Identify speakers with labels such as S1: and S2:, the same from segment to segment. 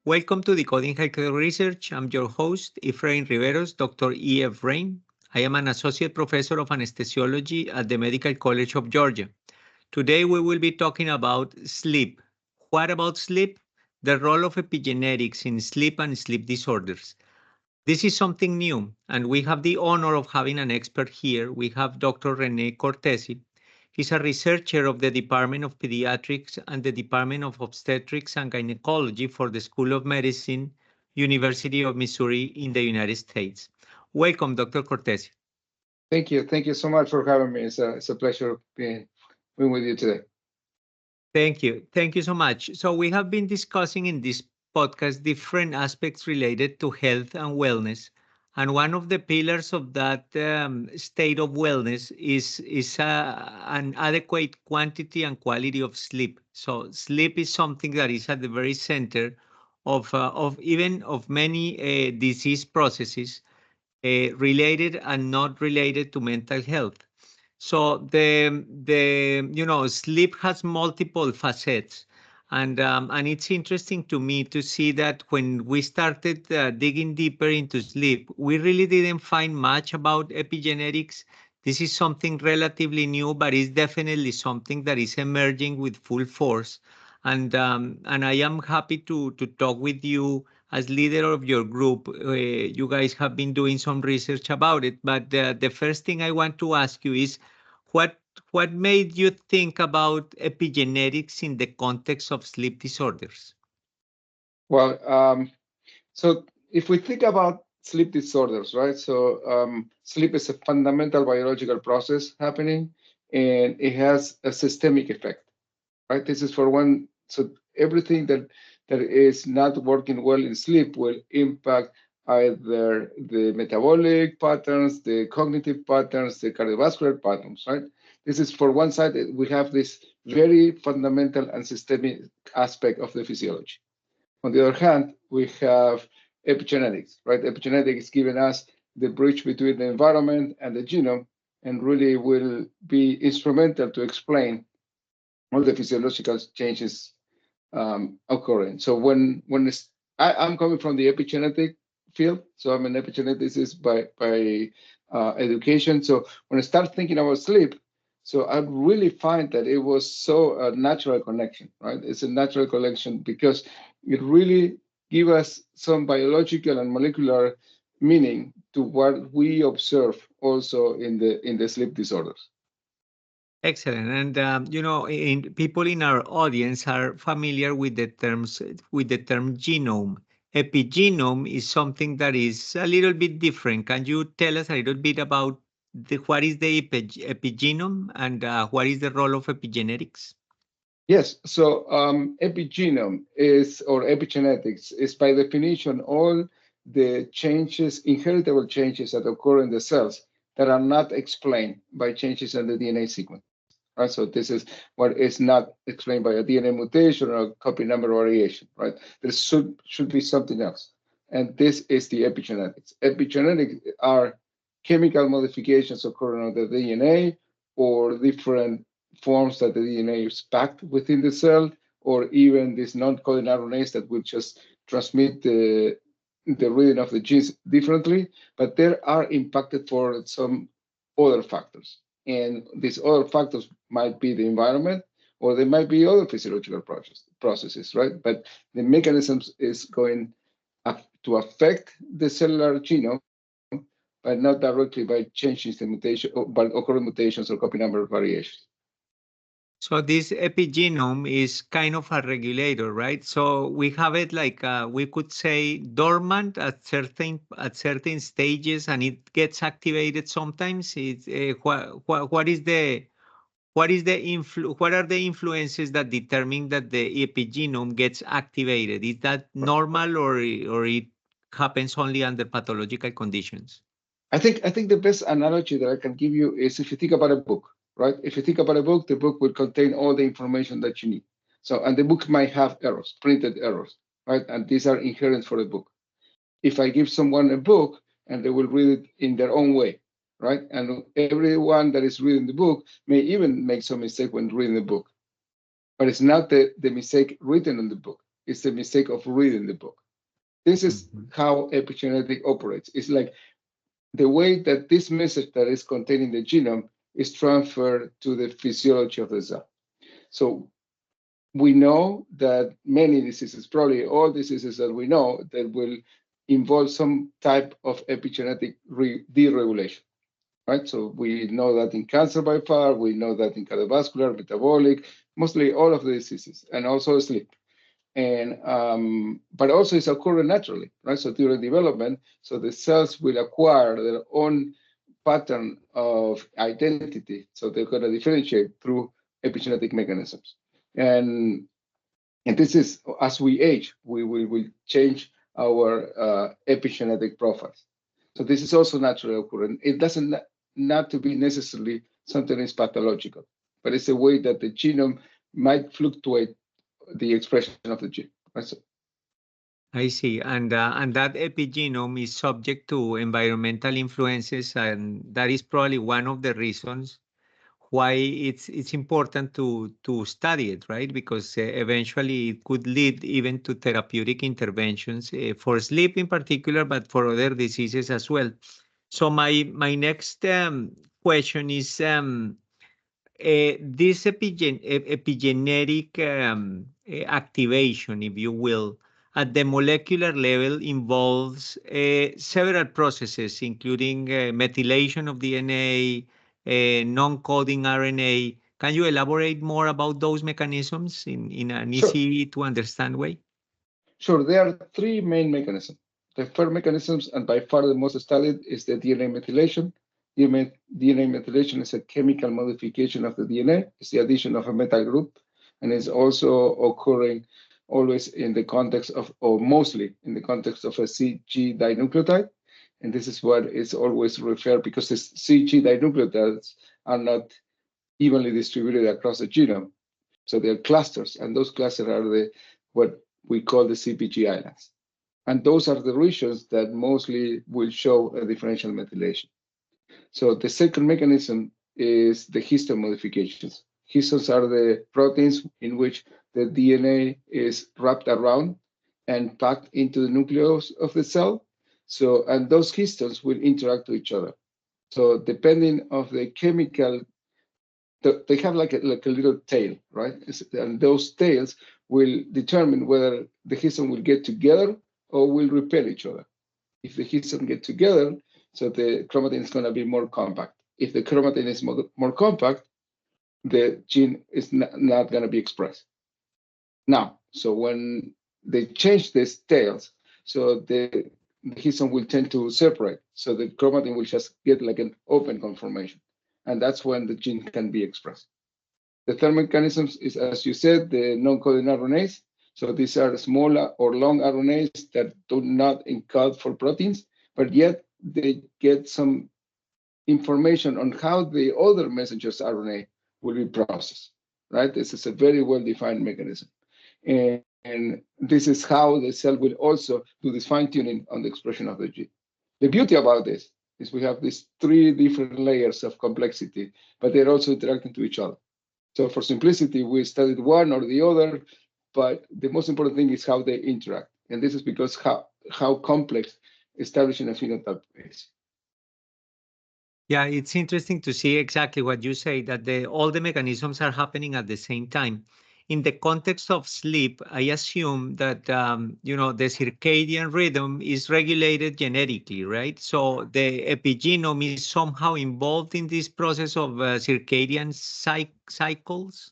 S1: Welcome to Decoding Healthcare Research. I'm your host, Efrain Riveros, Dr. E.F. Rain. I am an associate professor of anesthesiology at the Medical College of Georgia. Today, we will be talking about sleep. What about sleep? The role of epigenetics in sleep and sleep disorders. This is something new, and we have the honor of having an expert here. We have Dr. Rene Cortese. He's a researcher of the Department of Pediatrics and the Department of Obstetrics and Gynecology for the School of Medicine, University of Missouri in the United States. Welcome, Dr. Cortese.
S2: Thank you. Thank you so much for having me. It's a pleasure being with you today.
S1: Thank you. Thank you so much. So we have been discussing in this podcast different aspects related to health and wellness. And one of the pillars of that state of wellness is an adequate quantity and quality of sleep. So sleep is something that is at the very center of even of many disease processes related and not related to mental health. So the sleep has multiple facets, and it's interesting to me to see that when we started digging deeper into sleep, we really didn't find much about epigenetics. This is something relatively new, but it's definitely something that is emerging with full force. And I am happy to talk with you as leader of your group. You guys have been doing some research about it, but the first thing I want to ask you is what what made you think about epigenetics in the context of sleep disorders?
S2: Well, so if we think about sleep disorders, right? So sleep is a fundamental biological process happening, and it has a systemic effect, right? This is for one. So everything that is not working well in sleep will impact either the metabolic patterns, the cognitive patterns, the cardiovascular patterns, right? This is for one side, we have this very fundamental and systemic aspect of the physiology. On the other hand, we have epigenetics, right? Epigenetics is giving us the bridge between the environment and the genome, and really will be instrumental to explain all the physiological changes occurring. So I'm coming from the epigenetic field, so I'm an epigeneticist by education. So when I start thinking about sleep, so I really find that it was so a natural connection, right? It's a natural connection because it really gives us some biological and molecular meaning to what we observe also in the sleep disorders.
S1: Excellent. And people in our audience are familiar with the term genome. Epigenome is something that is a little bit different. Can you tell us a little bit about what is the epigenome and what is the role of epigenetics?
S2: Yes, so epigenome is, or epigenetics, is by definition all the changes, inheritable changes that occur in the cells that are not explained by changes in the DNA sequence. Right? So this is what is not explained by a DNA mutation or a copy number variation, right? There should be something else. And this is the epigenetics. Epigenetics are chemical modifications occurring on the DNA or different forms that the DNA is packed within the cell, or even these non-coding RNAs that will just transmit the reading of the genes differently, but they are impacted for some other factors. And these other factors might be the environment, or they might be other physiological processes, right? But the mechanisms is going to affect the cellular genome, but not directly by changing the mutation, or by occurring mutations or copy number variations.
S1: So this epigenome is kind of a regulator, right? So we have it like we could say dormant at certain stages, and it gets activated sometimes. It's what is what are the influences that determine that the epigenome gets activated? Is that normal, or it happens only under pathological conditions?
S2: I think the best analogy that I can give you is if you think about a book, right? If you think about a book, the book will contain all the information that you need. So, and the book might have errors, printed errors, right? And these are inherent for the book. If I give someone a book and they will read it in their own way, right? And everyone that is reading the book may even make some mistake when reading the book. But it's not the mistake written in the book, it's the mistake of reading the book. This is how epigenetic operates. It's like the way that this message that is contained in the genome is transferred to the physiology of the cell. So we know that many diseases, probably all diseases that we know, that will involve some type of epigenetic deregulation, right? So we know that in cancer by far, we know that in cardiovascular, metabolic, mostly all of the diseases, and also sleep. And but also it's occurring naturally, right? So during development, so the cells will acquire their own pattern of identity. So they're going to differentiate through epigenetic mechanisms. And this is, as we age, we will change our epigenetic profiles. So this is also naturally occurring. It doesn't not to be necessarily something is pathological, but it's a way that the genome might fluctuate the expression of the gene. Right? So,
S1: I see. And that epigenome is subject to environmental influences, and that is probably one of the reasons why it's important to study it, right? Because eventually it could lead even to therapeutic interventions for sleep in particular, but for other diseases as well. So my next question is, this epigenetic activation, if you will, at the molecular level involves several processes, including methylation of DNA, non-coding RNA. Can you elaborate more about those mechanisms in an
S2: sure,
S1: easy to understand way?
S2: sure. There are three main mechanisms. The first mechanisms, and by far the most studied, is the DNA methylation. DNA methylation is a chemical modification of the DNA. It's the addition of a methyl group, and it's also occurring always in the context of, or mostly in the context of a CG dinucleotide. And this is what is always referred, because the CG dinucleotides are not evenly distributed across the genome. So they're clusters, and those clusters are what we call the CPG islands. And those are the regions that mostly will show a differential methylation. So the second mechanism is the histone modifications. Histones are the proteins in which the DNA is wrapped around and packed into the nucleus of the cell. So, and those histones will interact with each other. So depending of the chemical, they have like a little tail, right? And those tails will determine whether the histone will get together or will repel each other. If the histone get together, so the chromatin is going to be more compact. If the chromatin is more compact, the gene is not going to be expressed. Now, so when they change these tails, so the histone will tend to separate. So the chromatin will just get like an open conformation. And that's when the gene can be expressed. The third mechanism is, as you said, the non-coding RNAs. So these are small or long RNAs that do not encode for proteins, but yet they get some information on how the other messenger's RNA will be processed, right? This is a very well-defined mechanism. And this is how the cell will also do this fine-tuning on the expression of the gene. The beauty about this is we have these three different layers of complexity, but they're also interacting to each other. So for simplicity, we studied one or the other, but the most important thing is how they interact. And this is because how complex establishing a phenotype is.
S1: Yeah, it's interesting to see exactly what you say, that all the mechanisms are happening at the same time. In the context of sleep, I assume that the circadian rhythm is regulated genetically, right? So the epigenome is somehow involved in this process of circadian cycles.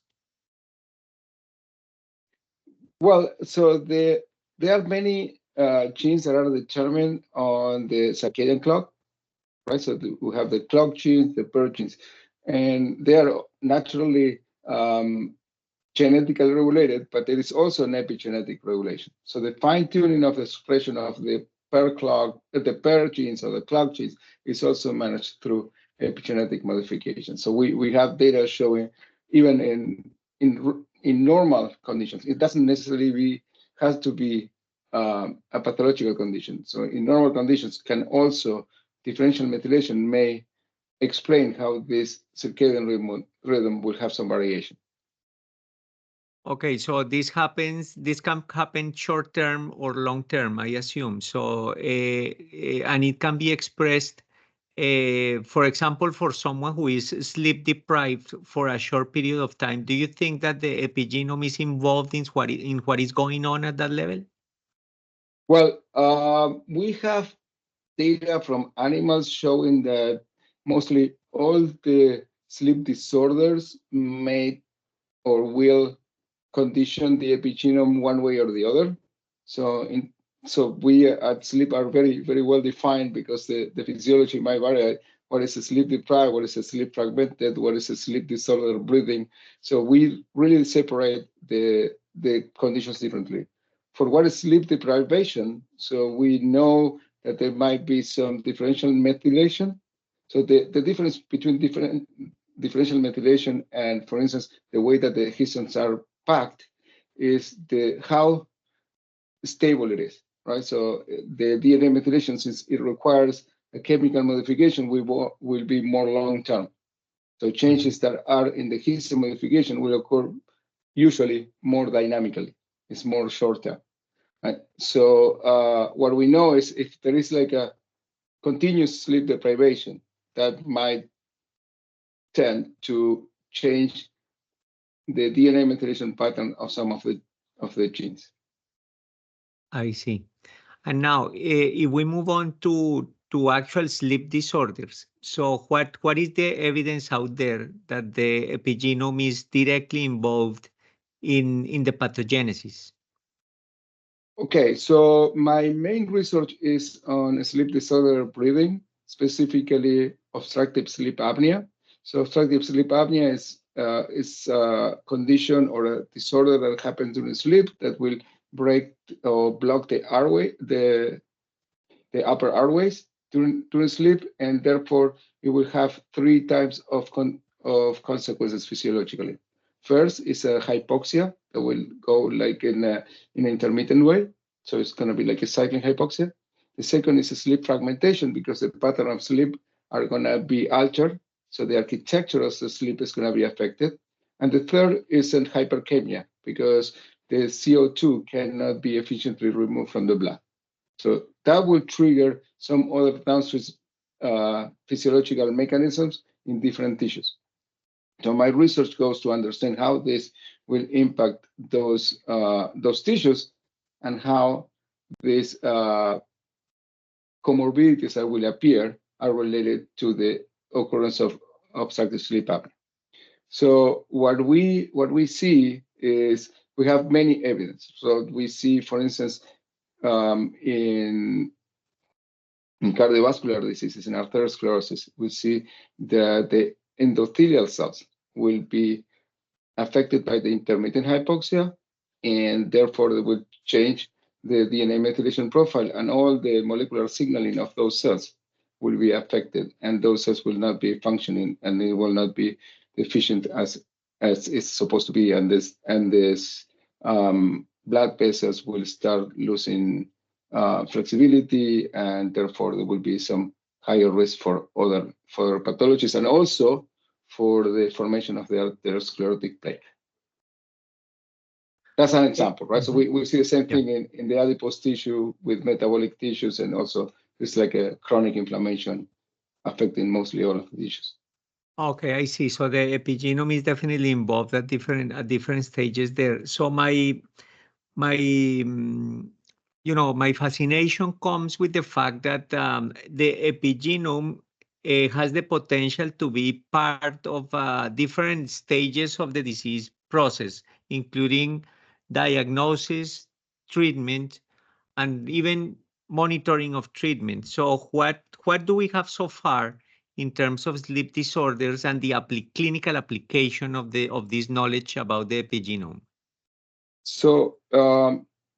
S2: Well, so there are many genes that are determined on the circadian clock, right? So we have the clock genes, the birth genes, and they are naturally genetically regulated, but there is also an epigenetic regulation. So the fine-tuning of the expression of the pair genes or the clock genes is also managed through epigenetic modification. So we have data showing even in normal conditions, it doesn't necessarily has to be a pathological condition. So in normal conditions can also differential methylation may explain how this circadian rhythm will have some variation.
S1: Okay, so this can happen short term or long term, I assume. So, and it can be expressed, for example, for someone who is sleep deprived for a short period of time. Do you think that the epigenome is involved in what is going on at that level?
S2: Well, we have data from animals showing that mostly all the sleep disorders may or will condition the epigenome one way or the other. So we at sleep are very, very well defined because the physiology might vary. What is a sleep deprived? What is a sleep fragmented? What is a sleep disorder breathing? So we really separate the conditions differently. For what is sleep deprivation, so we know that there might be some differential methylation. So the difference between differential methylation and, for instance, the way that the histones are packed is how stable it is, right? So the DNA methylation, since it requires a chemical modification, will be more long-term. So changes that are in the histone modification will occur usually more dynamically. It's more short-term. Right? So what we know is if there is like a continuous sleep deprivation, that might tend to change the DNA methylation pattern of some of the genes.
S1: I see. And now, if we move on to actual sleep disorders, so what is the evidence out there that the epigenome is directly involved in the pathogenesis?
S2: Okay, so my main research is on sleep disorder breathing, specifically obstructive sleep apnea. So obstructive sleep apnea is a condition or a disorder that happens during sleep that will break or block the airway, the upper airways during sleep, and therefore you will have three types of consequences physiologically. First is a hypoxia that will go like in an intermittent way. So it's going to be like a cycling hypoxia. The second is a sleep fragmentation because the pattern of sleep are going to be altered. So the architecture of the sleep is going to be affected. And the third is an hyperchemia because the CO2 cannot be efficiently removed from the blood. So that will trigger some other downstream physiological mechanisms in different tissues. So my research goes to understand how this will impact those tissues and how these comorbidities that will appear are related to the occurrence of obstructive sleep apnea. So what we see is we have many evidence. So we see, for instance, in cardiovascular diseases, in arteriosclerosis, we see that the endothelial cells will be affected by the intermittent hypoxia, and therefore they will change the DNA methylation profile, and all the molecular signaling of those cells will be affected, and those cells will not be functioning, and it will not be efficient as it's supposed to be, and this blood vessels will start losing flexibility, and therefore there will be some higher risk for other pathologies, and also for the formation of the atherosclerotic plaque. That's an example, right? So we see the same thing in the adipose tissue with metabolic tissues, and also it's like a chronic inflammation affecting mostly all of the tissues.
S1: Okay, I see. So the epigenome is definitely involved at different stages there. So my my fascination comes with the fact that the epigenome has the potential to be part of different stages of the disease process, including diagnosis, treatment, and even monitoring of treatment. So what do we have so far in terms of sleep disorders and the clinical application of this knowledge about the epigenome?
S2: So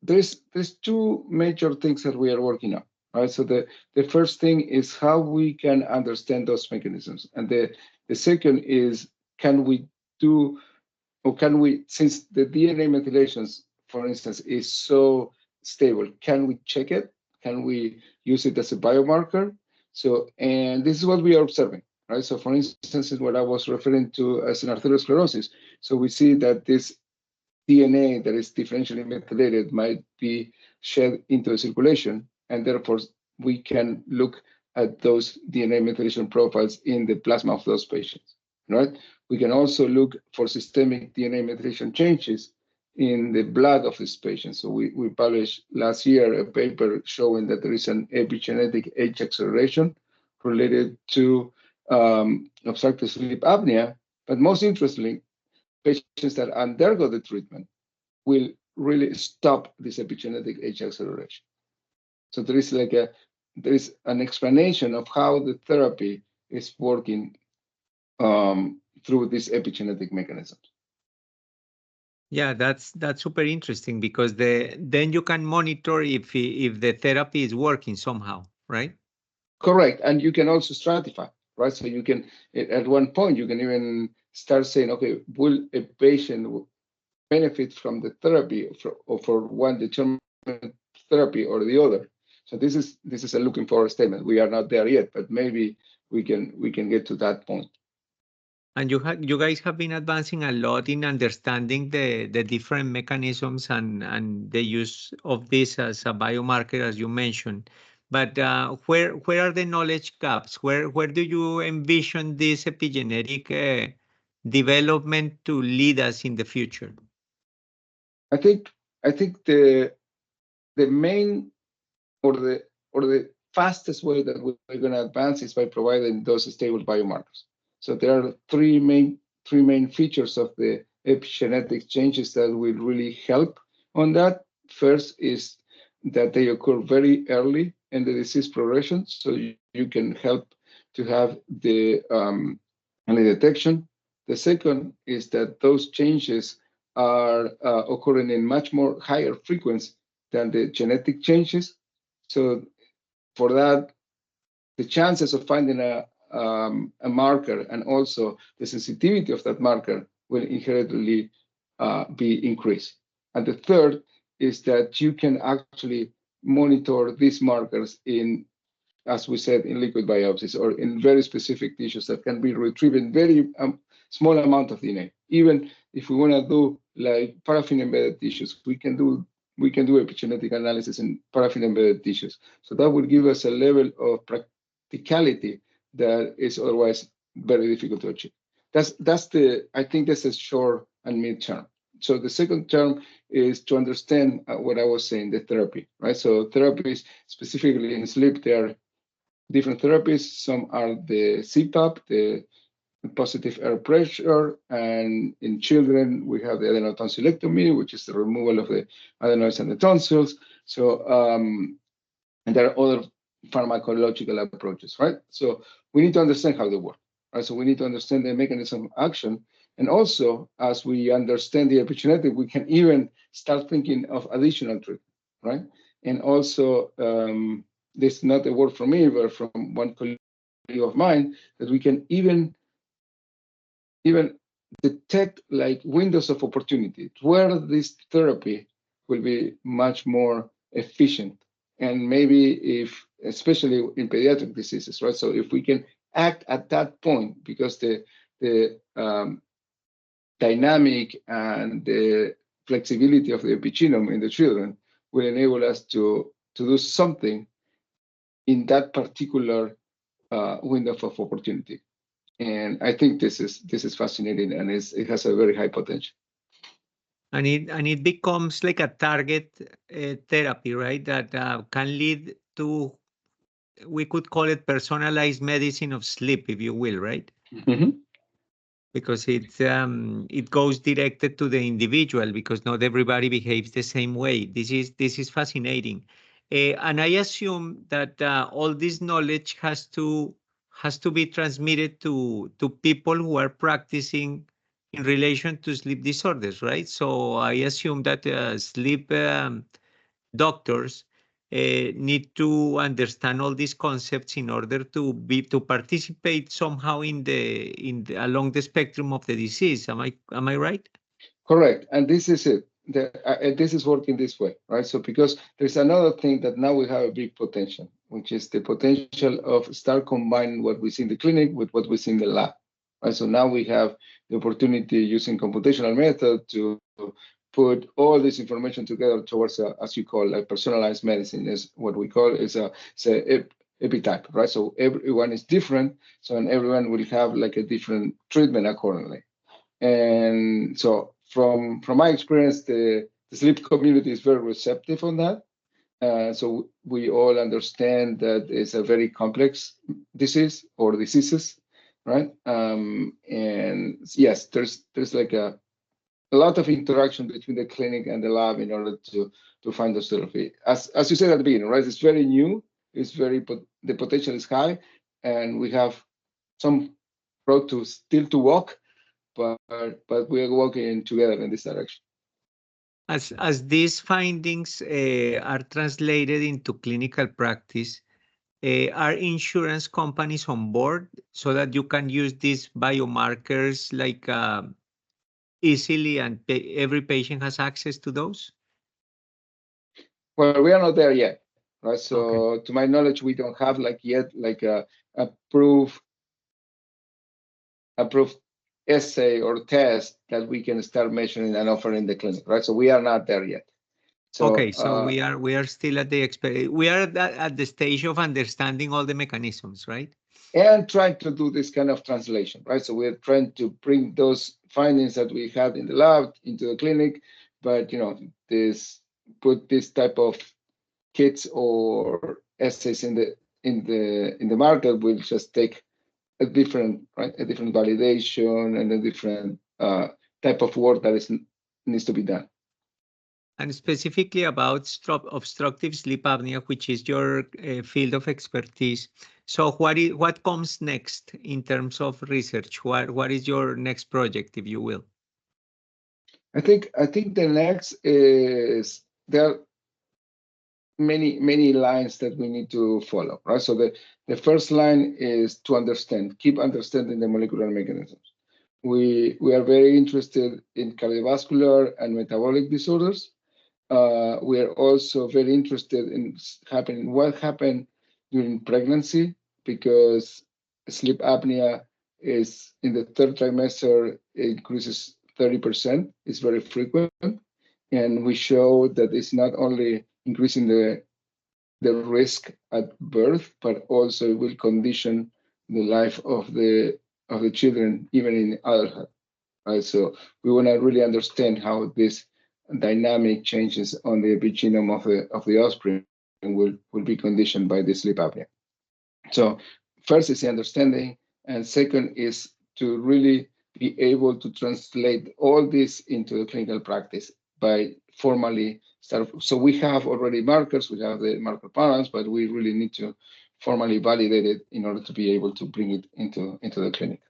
S2: there's two major things that we are working on. Right. So the first thing is how we can understand those mechanisms, and the second is can we do or can we, since the DNA methylations, for instance, is so stable, can we check it? Can we use it as a biomarker? So, and this is what we are observing, right? So, for instance, is what I was referring to as an arteriosclerosis. So we see that this DNA that is differentially methylated might be shed into the circulation, and therefore we can look at those DNA methylation profiles in the plasma of those patients, right? We can also look for systemic DNA methylation changes in the blood of these patients. So we published last year a paper showing that there is an epigenetic age acceleration related to obstructive sleep apnea, but most interestingly, patients that undergo the treatment will really stop this epigenetic age acceleration. So there is an explanation of how the therapy is working through these epigenetic mechanisms.
S1: Yeah, that's super interesting because then you can monitor if the therapy is working somehow, right?
S2: Correct, and you can also stratify, right? So you can, at one point, you can even start saying, okay, will a patient benefit from the therapy or for one determined therapy or the other? So this is a looking forward statement. We are not there yet, but maybe we can get to that point.
S1: And you guys have been advancing a lot in understanding the different mechanisms and the use of this as a biomarker, as you mentioned. But where are the knowledge gaps? Where do you envision this epigenetic development to lead us in the future?
S2: I think the main or the fastest way that we're going to advance is by providing those stable biomarkers. So there are three main features of the epigenetic changes that will really help on that. First is that they occur very early in the disease progression, so you can help to have the early detection. The second is that those changes are occurring in much more higher frequency than the genetic changes. So for that, the chances of finding a marker and also the sensitivity of that marker will inherently be increased. And the third is that you can actually monitor these markers in, as we said, in liquid biopsies or in very specific tissues that can be retrieved in very small amount of DNA. Even if we want to do like paraffin-embedded tissues, we can do epigenetic analysis in paraffin-embedded tissues. So that would give us a level of practicality that is otherwise very difficult to achieve. I think that's a short and mid-term. So the second term is to understand what I was saying, the therapy, right? So therapies, specifically in sleep, there are different therapies. Some are the CPAP, the positive air pressure, and in children we have the adenotonsillectomy, which is the removal of the adenoids and the tonsils. So and there are other pharmacological approaches, right? So we need to understand how they work, right? So we need to understand the mechanism of action, and also as we understand the epigenetic, we can even start thinking of additional treatment, right? And also this is not a word from me, but from one colleague of mine, that we can even detect like windows of opportunity where this therapy will be much more efficient. And maybe if, especially in pediatric diseases, right? So if we can act at that point, because the dynamic and the flexibility of the epigenome in the children will enable us to do something in that particular window of opportunity. And I think this is fascinating, and it has a very high potential.
S1: And it becomes like a target therapy, right? That can lead to, we could call it personalized medicine of sleep, if you will, right?
S2: Mm-hmm.
S1: Because it goes directed to the individual, because not everybody behaves the same way. This is fascinating, and I assume that all this knowledge has to has to be transmitted to people who are practicing in relation to sleep disorders, right? So I assume that sleep doctors need to understand all these concepts in order to participate somehow along the spectrum of the disease. Am I right?
S2: Correct. And this is it. This is working this way, right? So because there's another thing that now we have a big potential, which is the potential of start combining what we see in the clinic with what we see in the lab, right? So now we have the opportunity using computational method to put all this information together towards, as you call, like personalized medicine is what we call is a epitype, right? So everyone is different, so and everyone will have like a different treatment accordingly. And so from my experience, the sleep community is very receptive on that. So we all understand that it's a very complex disease or diseases, right? And yes, there's like a lot of interaction between the clinic and the lab in order to find the therapy. As you said at the beginning, right? It's very new. It's the potential is high, and we have some road to still to walk, but we are working together in this direction.
S1: As these findings are translated into clinical practice, are insurance companies on board so that you can use these biomarkers like easily and every patient has access to those?
S2: Well, we are not there yet, right?
S1: Okay.
S2: So to my knowledge, we don't have like yet like a approved approved essay or test that we can start measuring and offering in the clinic, right? So we are not there yet. So
S1: Okay, so we are still at we are at the stage of understanding all the mechanisms, right?
S2: and trying to do this kind of translation, right? So we're trying to bring those findings that we had in the lab into the clinic, but put this type of kits or essays in the market will just take a different validation and a different type of work that needs to be done.
S1: And specifically about obstructive sleep apnea, which is your field of expertise. So what comes next in terms of research? What is your next project, if you will?
S2: I think the next is there are many lines that we need to follow, right? So the first line is to keep understanding the molecular mechanisms. We are very interested in cardiovascular and metabolic disorders. We are also very interested in what happened during pregnancy, because sleep apnea is in the third trimester, it increases 30%. It's very frequent. And we show that it's not only increasing the risk at birth, but also it will condition the life of the children, even in adulthood. Right? So we want to really understand how this dynamic changes on the epigenome of the offspring will be conditioned by the sleep apnea. So first is the understanding, and second is to really be able to translate all this into the clinical practice by formally start. So we have already markers, we have the marker panels, but we really need to formally validate it in order to be able to bring it into the clinic.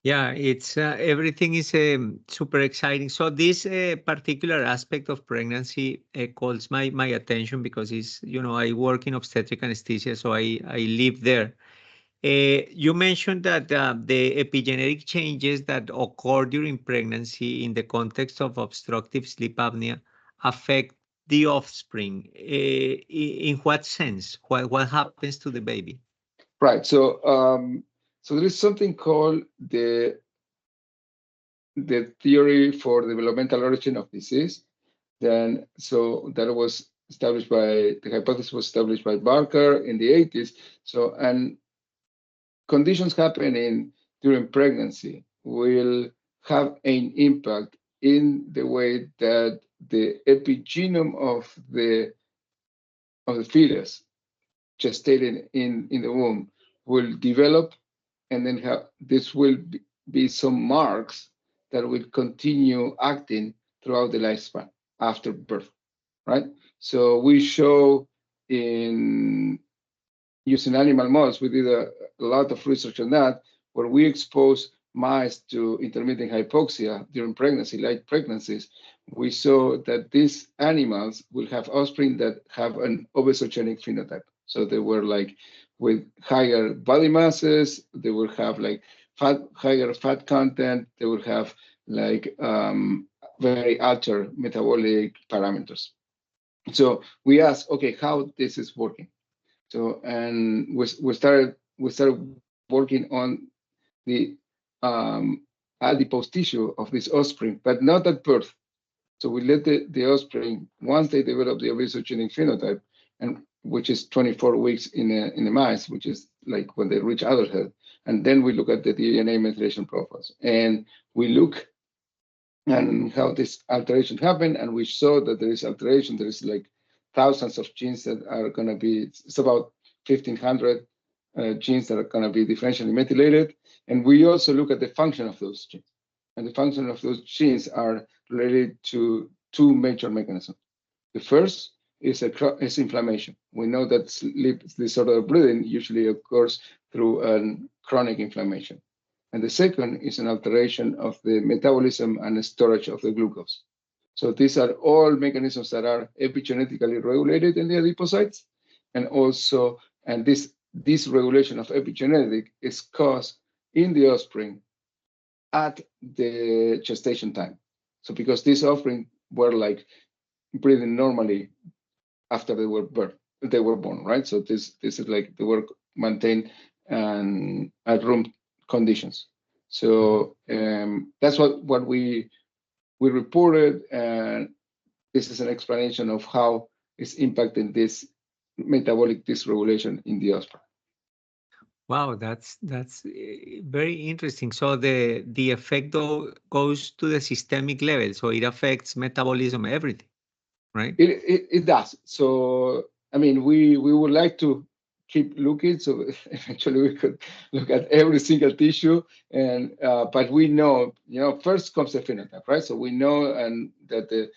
S1: Yeah, it's everything is super exciting. So this particular aspect of pregnancy calls my attention because I work in obstetric anesthesia, so I live there. You mentioned that the epigenetic changes that occur during pregnancy in the context of obstructive sleep apnea affect the offspring. In what sense? What happens to the baby?
S2: Right. So there is something called the theory for developmental origin of disease. So that was established by the hypothesis was established by Barker in the 80s. So and conditions happening during pregnancy will have an impact in the way that the epigenome of the fetus gestated in the womb will develop, and then this will be some marks that will continue acting throughout the lifespan after birth, right? So we show in using animal models, we did a lot of research on that, where we expose mice to intermittent hypoxia during pregnancy, late pregnancies. We saw that these animals will have offspring that have an obesogenic phenotype. So they were like with higher body masses, they will have like higher fat content, they will have like very altered metabolic parameters. So we asked, okay, how this is working. So and we started working on the adipose tissue of this offspring, but not at birth. So we let the offspring, once they develop the obesogenic phenotype, and which is 24 weeks in a mice, which is like when they reach adulthood, and then we look at the DNA methylation profiles, and we look and how this alteration happened, and we saw that there is alteration. There is like thousands of genes that are going to be, it's about 1,500 genes that are going to be differentially methylated. And we also look at the function of those genes. And the function of those genes are related to two major mechanisms. The first is inflammation. We know that sleep disorder breathing usually occurs through a chronic inflammation. And the second is an alteration of the metabolism and storage of the glucose. So these are all mechanisms that are epigenetically regulated in the adipocytes. And also, and this regulation of epigenetic is caused in the offspring at the gestation time. So because these offspring were like breathing normally after they were born, right? So this is like they were maintained at room conditions. So that's what we reported, and this is an explanation of how it's impacting this metabolic dysregulation in the offspring.
S1: Wow, that's very interesting. So the effect though goes to the systemic level, so it affects metabolism, everything, right?
S2: It does. So I mean, we would like to keep looking, so eventually we could look at every single tissue, and but we know, first comes the phenotype, right? So we know and that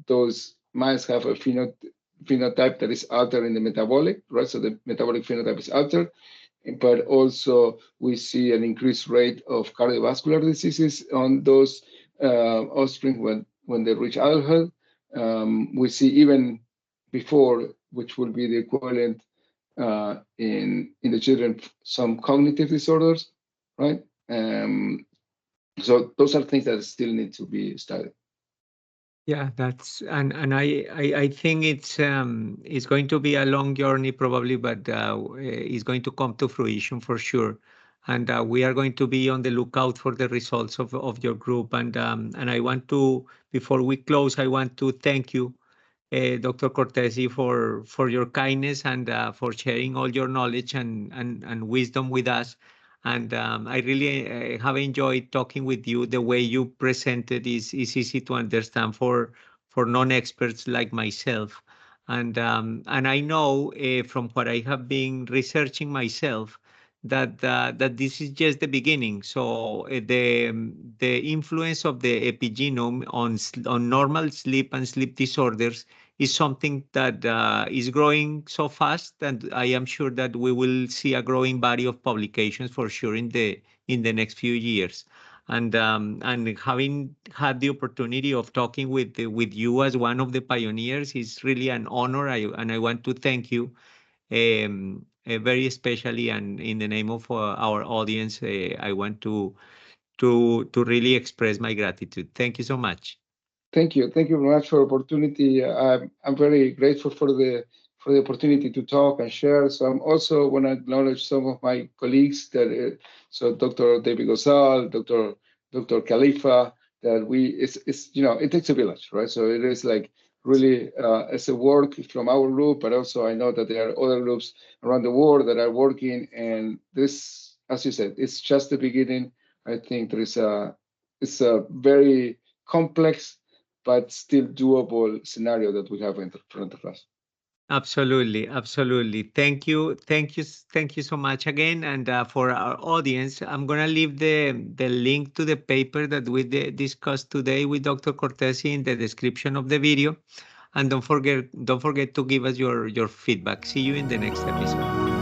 S2: those mice have a phenotype that is altered in the metabolic, right? So the metabolic phenotype is altered, but also we see an increased rate of cardiovascular diseases on those offspring when they reach adulthood. We see even before, which will be the equivalent in the children, some cognitive disorders, right? So those are things that still need to be studied.
S1: Yeah, that's and I think it's going to be a long journey probably, but it's going to come to fruition for sure. And we are going to be on the lookout for the results of your group. And I want to, before we close, I want to thank you, Dr. Cortese, for your kindness and for sharing all your knowledge and wisdom with us. And I really have enjoyed talking with you. The way you presented is easy to understand for non-experts like myself. And I know from what I have been researching myself that this is just the beginning. So the influence of the epigenome on normal sleep and sleep disorders is something that is growing so fast, and I am sure that we will see a growing body of publications for sure in the next few years. And having had the opportunity of talking with you as one of the pioneers is really an honor. And I want to thank you very especially, and in the name of our audience, I want to really express my gratitude. Thank you so much.
S2: Thank you very much for the opportunity. I'm very grateful for the opportunity to talk and share. So I'm also want to acknowledge some of my colleagues that so Dr. David Gosal, Dr. Khalifa, that it's it takes a village, right? So it is like really it's a work from our group, but also I know that there are other groups around the world that are working, and this, as you said, it's just the beginning. I think it's a very complex but still doable scenario that we have in front of us.
S1: Absolutely, absolutely. Thank you so much again. And for our audience, I'm gonna leave the link to the paper that we discussed today with Dr. Cortese in the description of the video. And don't forget to give us your feedback. See you in the next episode.